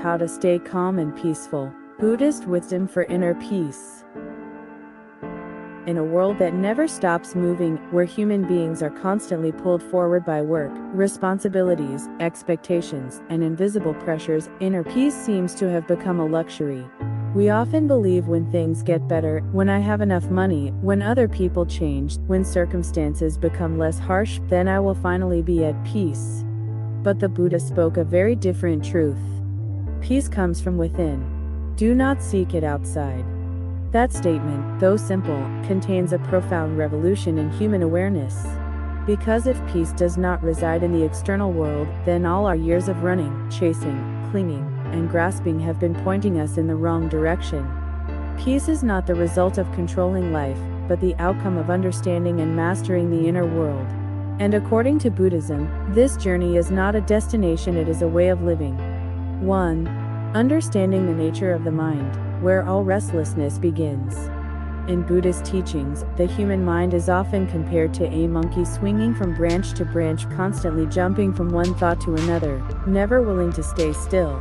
how to stay calm and peaceful. Buddhist wisdom for inner peace. In a world that never stops moving, where human beings are constantly pulled forward by work, responsibilities, expectations, and invisible pressures, inner peace seems to have become a luxury. We often believe when things get better, when I have enough money, when other people change, when circumstances become less harsh, then I will finally be at peace. But the Buddha spoke a very different truth. Peace comes from within. Do not seek it outside. That statement, though simple, contains a profound revolution in human awareness. Because if peace does not reside in the external world, then all our years of running, chasing, clinging, and grasping have been pointing us in the wrong direction. Peace is not the result of controlling life, but the outcome of understanding and mastering the inner world. And according to Buddhism, this journey is not a destination, it is a way of living. 1. Understanding the nature of the mind, where all restlessness begins. In Buddhist teachings, the human mind is often compared to a monkey swinging from branch to branch, constantly jumping from one thought to another, never willing to stay still.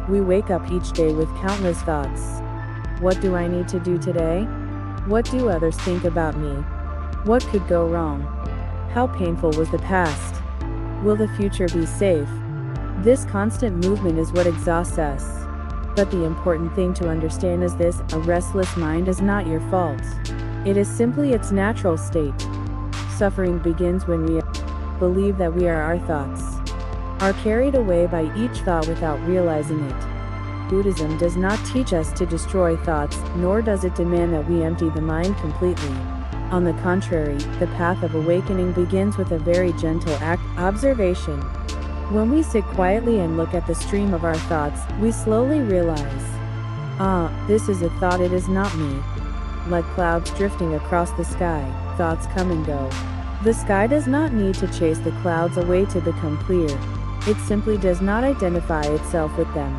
We wake up each day with countless thoughts. What do I need to do today? What do others think about me? What could go wrong? How painful was the past? Will the future be safe? This constant movement is what exhausts us. But the important thing to understand is this: a restless mind is not your fault. It is simply its natural state. Suffering begins when we believe that we are our thoughts, are carried away by each thought without realizing it. Buddhism does not teach us to destroy thoughts, nor does it demand that we empty the mind completely. On the contrary, the path of awakening begins with a very gentle act, observation. When we sit quietly and look at the stream of our thoughts, we slowly realize, this is a thought, it is not me. Like clouds drifting across the sky, thoughts come and go. The sky does not need to chase the clouds away to become clear. It simply does not identify itself with them.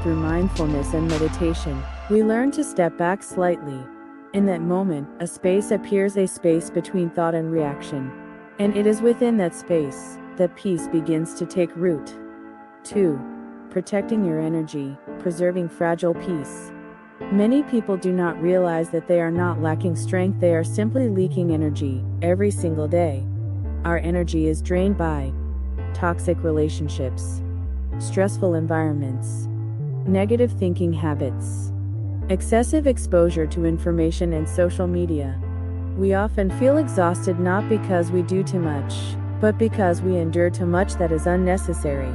Through mindfulness and meditation, we learn to step back slightly. In that moment, a space appears, a space between thought and reaction. And it is within that space that peace begins to take root. 2. Protecting your energy, preserving fragile peace. Many people do not realize that they are not lacking strength, they are simply leaking energy, every single day. Our energy is drained by toxic relationships, stressful environments, negative thinking habits, excessive exposure to information and social media. We often feel exhausted not because we do too much, but because we endure too much that is unnecessary.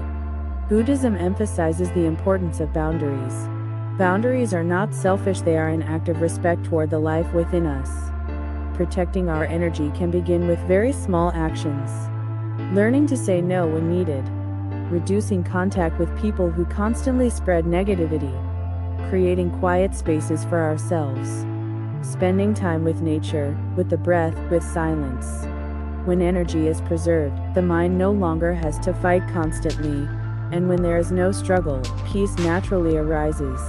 Buddhism emphasizes the importance of boundaries. Boundaries are not selfish, they are an act of respect toward the life within us. Protecting our energy can begin with very small actions. Learning to say no when needed. Reducing contact with people who constantly spread negativity. Creating quiet spaces for ourselves. Spending time with nature, with the breath, with silence. When energy is preserved, the mind no longer has to fight constantly, and when there is no struggle, peace naturally arises.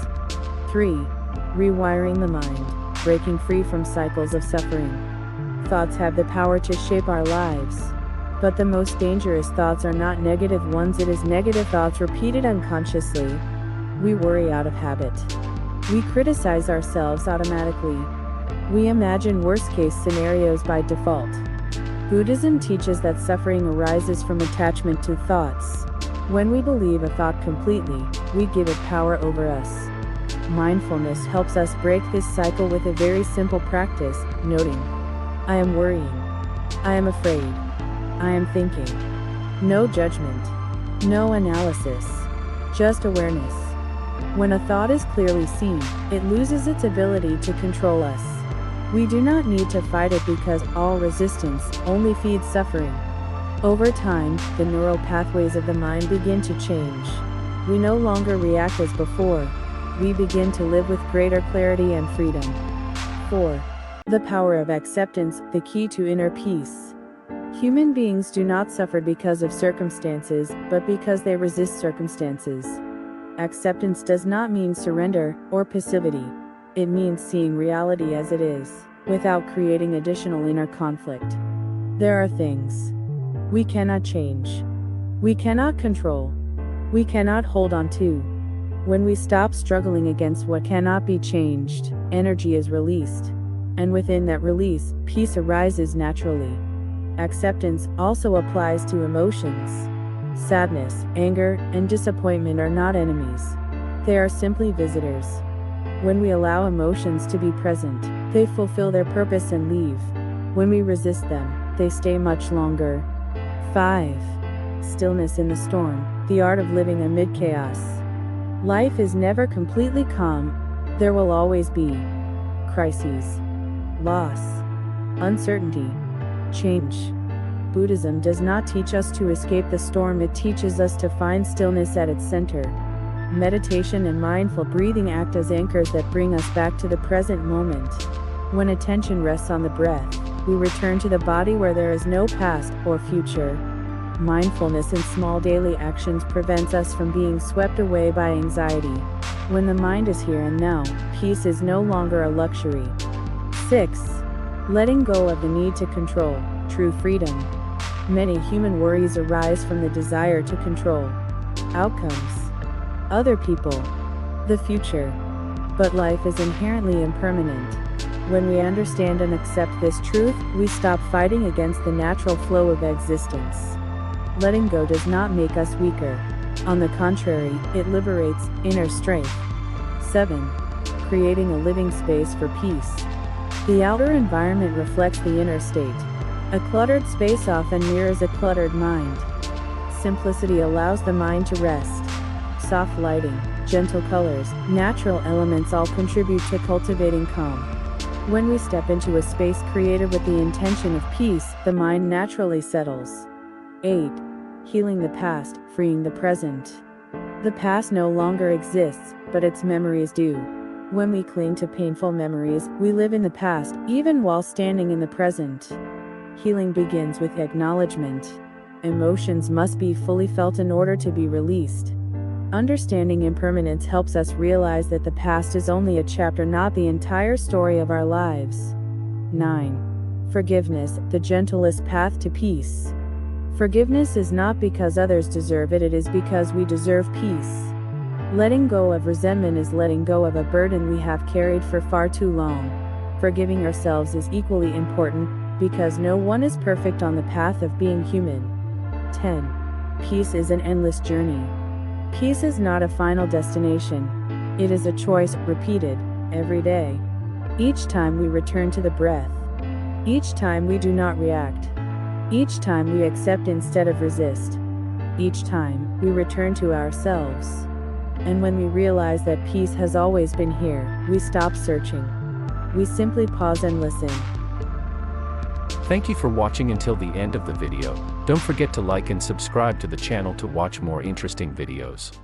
3. Rewiring the mind, breaking free from cycles of suffering. Thoughts have the power to shape our lives. But the most dangerous thoughts are not negative ones, it is negative thoughts repeated unconsciously. We worry out of habit. We criticize ourselves automatically. We imagine worst-case scenarios by default. Buddhism teaches that suffering arises from attachment to thoughts. When we believe a thought completely, we give it power over us. Mindfulness helps us break this cycle with a very simple practice, noting, I am worrying. I am afraid. I am thinking. No judgment. No analysis. Just awareness. When a thought is clearly seen, it loses its ability to control us. We do not need to fight it because all resistance only feeds suffering. Over time, the neural pathways of the mind begin to change. We no longer react as before. We begin to live with greater clarity and freedom. 4. The power of acceptance, the key to inner peace. Human beings do not suffer because of circumstances, but because they resist circumstances. Acceptance does not mean surrender or passivity. It means seeing reality as it is, without creating additional inner conflict. There are things we cannot change. We cannot control. We cannot hold on to. When we stop struggling against what cannot be changed, energy is released. And within that release, peace arises naturally. Acceptance also applies to emotions. Sadness, anger, and disappointment are not enemies. They are simply visitors. When we allow emotions to be present, they fulfill their purpose and leave. When we resist them, they stay much longer. 5. Stillness in the storm, the art of living amid chaos. Life is never completely calm. There will always be crises, loss, uncertainty, change. Buddhism does not teach us to escape the storm, it teaches us to find stillness at its center. Meditation and mindful breathing act as anchors that bring us back to the present moment. When attention rests on the breath, we return to the body where there is no past or future. Mindfulness in small daily actions prevents us from being swept away by anxiety. When the mind is here and now, peace is no longer a luxury. 6. Letting go of the need to control, true freedom. Many human worries arise from the desire to control outcomes, other people, the future. But life is inherently impermanent. When we understand and accept this truth, we stop fighting against the natural flow of existence. Letting go does not make us weaker. On the contrary, it liberates inner strength. 7. Creating a living space for peace. The outer environment reflects the inner state. A cluttered space often mirrors a cluttered mind. Simplicity allows the mind to rest. Soft lighting, gentle colors, natural elements all contribute to cultivating calm. When we step into a space created with the intention of peace, the mind naturally settles. 8. Healing the past, freeing the present. The past no longer exists, but its memories do. When we cling to painful memories, we live in the past, even while standing in the present. Healing begins with acknowledgement. Emotions must be fully felt in order to be released. Understanding impermanence helps us realize that the past is only a chapter, not the entire story of our lives. 9. Forgiveness, the gentlest path to peace. Forgiveness is not because others deserve it, it is because we deserve peace. Letting go of resentment is letting go of a burden we have carried for far too long. Forgiving ourselves is equally important, because no one is perfect on the path of being human. 10. Peace is an endless journey. Peace is not a final destination. It is a choice, repeated, every day. Each time we return to the breath. Each time we do not react. Each time we accept instead of resist. Each time we return to ourselves. And when we realize that peace has always been here, we stop searching. We simply pause and listen. Thank you for watching until the end of the video. Don't forget to like and subscribe to the channel to watch more interesting videos.